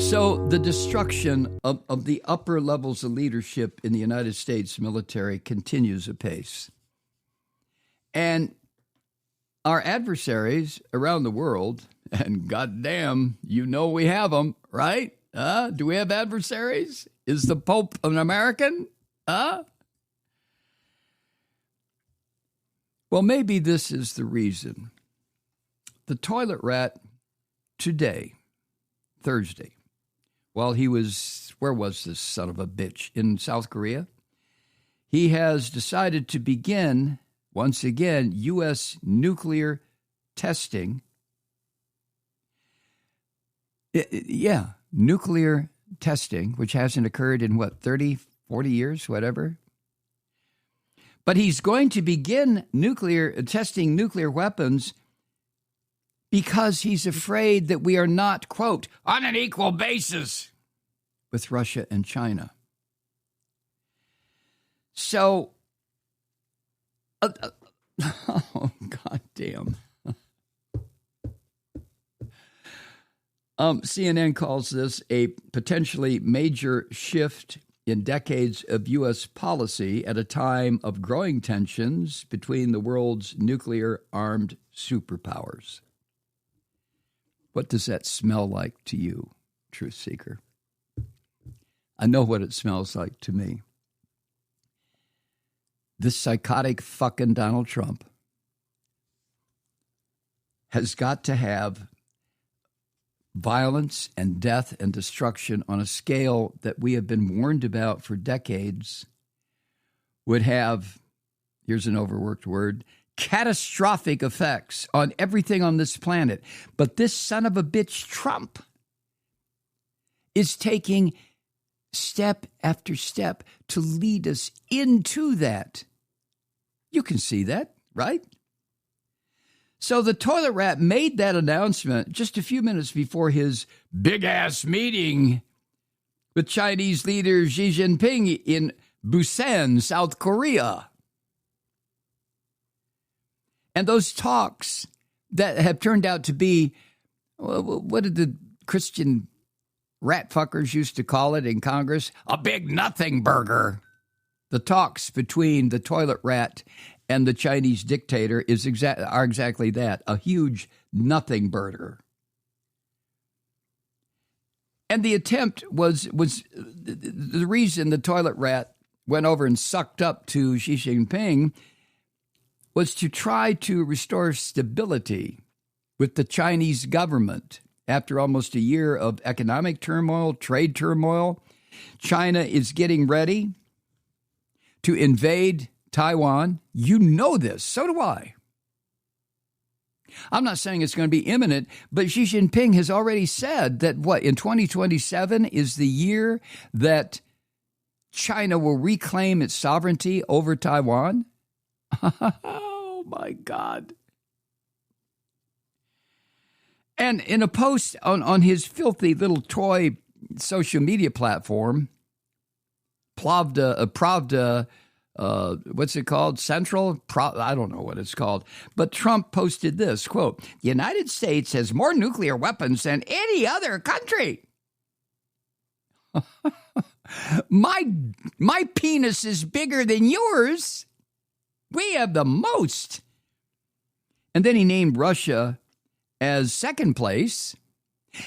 So the destruction of the upper levels of leadership in the United States military continues apace. And our adversaries around the world, and goddamn, you know we have them, right? Do we have adversaries? Is the Pope an American? Well, maybe this is the reason. The toilet rat today, Thursday, while he was, where was this son of a bitch? In South Korea? He has decided to begin, once again, U.S. nuclear testing. Nuclear testing, which hasn't occurred in, 30, 40 years, whatever. But he's going to begin testing nuclear weapons because he's afraid that we are not, quote, on an equal basis with Russia and China. So, oh, goddamn. CNN calls this a potentially major shift in decades of U.S. policy at a time of growing tensions between the world's nuclear-armed superpowers. What does that smell like to you, truth seeker? I know what it smells like to me. This psychotic fucking Donald Trump has got to have violence and death and destruction on a scale that we have been warned about for decades would have, here's an overworked word, catastrophic effects on everything on this planet. But this son of a bitch Trump is taking step after step to lead us into that. You can see that, right? So the toilet rat made that announcement just a few minutes before his big-ass meeting with Chinese leader Xi Jinping in Busan, South Korea. And those talks that have turned out to be, what did the Christian rat fuckers used to call it in Congress? A big nothing burger. The talks between the toilet rat and the Chinese dictator are exactly that, a huge nothing burger. And the attempt was the reason the toilet rat went over and sucked up to Xi Jinping was to try to restore stability with the Chinese government. After almost a year of economic turmoil, trade turmoil, China is getting ready to invade Taiwan. You know this. So do I. I'm not saying it's going to be imminent, but Xi Jinping has already said that in 2027 is the year that China will reclaim its sovereignty over Taiwan. Oh, my God. And in a post on his filthy little toy social media platform, Pravda, what's it called? Central? I don't know what it's called. But Trump posted this, quote, "The United States has more nuclear weapons than any other country." My penis is bigger than yours. We have the most. And then he named Russia as second place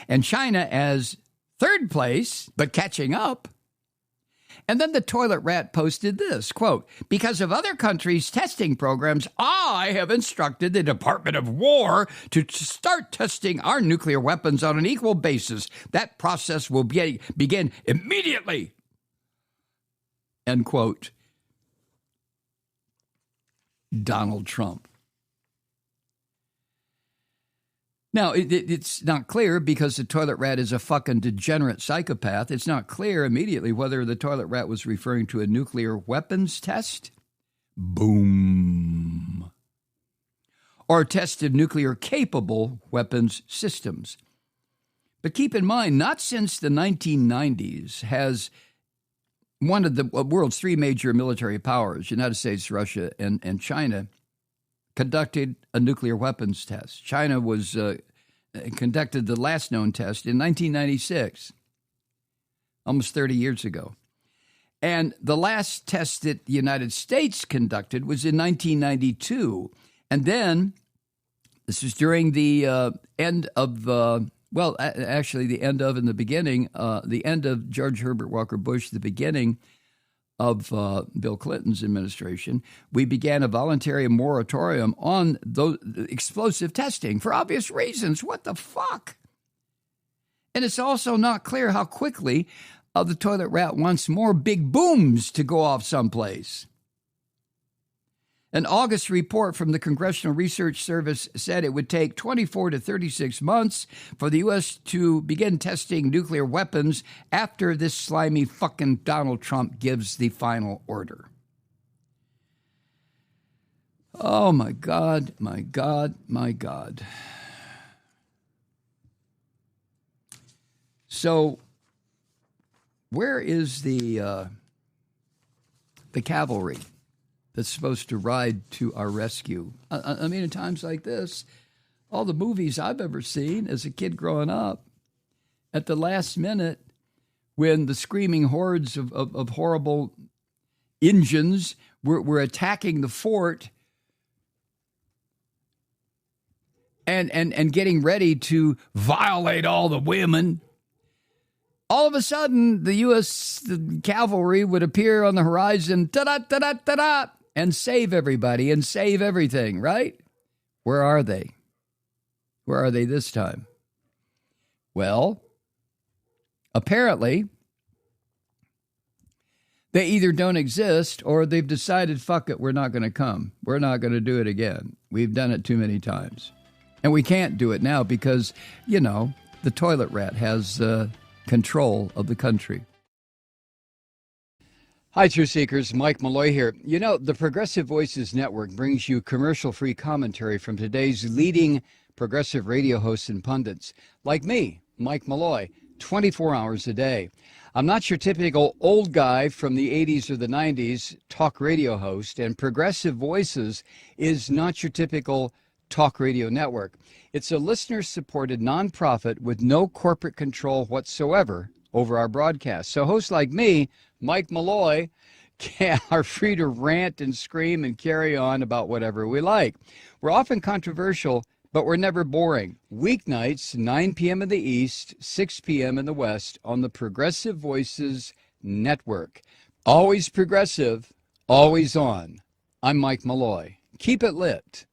and China as third place, but catching up. And then the toilet rat posted this, quote, "Because of other countries' testing programs, I have instructed the Department of War to start testing our nuclear weapons on an equal basis. That process will begin immediately." End quote. Donald Trump. Now, it's not clear because the toilet rat is a fucking degenerate psychopath. It's not clear immediately whether the toilet rat was referring to a nuclear weapons test. Boom. Or a test of nuclear-capable weapons systems. But keep in mind, not since the 1990s has one of the world's three major military powers, United States, Russia, and China, conducted a nuclear weapons test. China was conducted the last known test in 1996. almost 30 years ago. And the last test that the United States conducted was in 1992. And then, this is during the end of, actually the end of, in the beginning, the end of George Herbert Walker Bush, the beginning of Bill Clinton's administration, we began a voluntary moratorium on those explosive testing for obvious reasons. What the fuck? And it's also not clear how quickly the toilet rat wants more big booms to go off someplace. An August report from the Congressional Research Service said it would take 24 to 36 months for the U.S. to begin testing nuclear weapons after this slimy fucking Donald Trump gives the final order. Oh, my God, my God, my God. So, where is the cavalry that's supposed to ride to our rescue? I mean, in times like this, all the movies I've ever seen as a kid growing up, at the last minute, when the screaming hordes of horrible Injuns were attacking the fort and getting ready to violate all the women, all of a sudden, the U.S. cavalry would appear on the horizon, ta-da, and save everybody and save everything, right? Where are they? Where are they this time? Well, apparently, they either don't exist or they've decided, fuck it, we're not going to come. We're not going to do it again. We've done it too many times. And we can't do it now because, the toilet rat has control of the country. Hi, Truth Seekers. Mike Malloy here. The Progressive Voices Network brings you commercial-free commentary from today's leading progressive radio hosts and pundits, like me, Mike Malloy, 24 hours a day. I'm not your typical old guy from the 80s or the 90s talk radio host, and Progressive Voices is not your typical talk radio network. It's a listener-supported nonprofit with no corporate control whatsoever over our broadcast. So hosts like me, Mike Malloy, are free to rant and scream and carry on about whatever we like. We're often controversial, but we're never boring. Weeknights, 9 p.m. in the East, 6 p.m. in the West on the Progressive Voices Network. Always progressive, always on. I'm Mike Malloy. Keep it lit.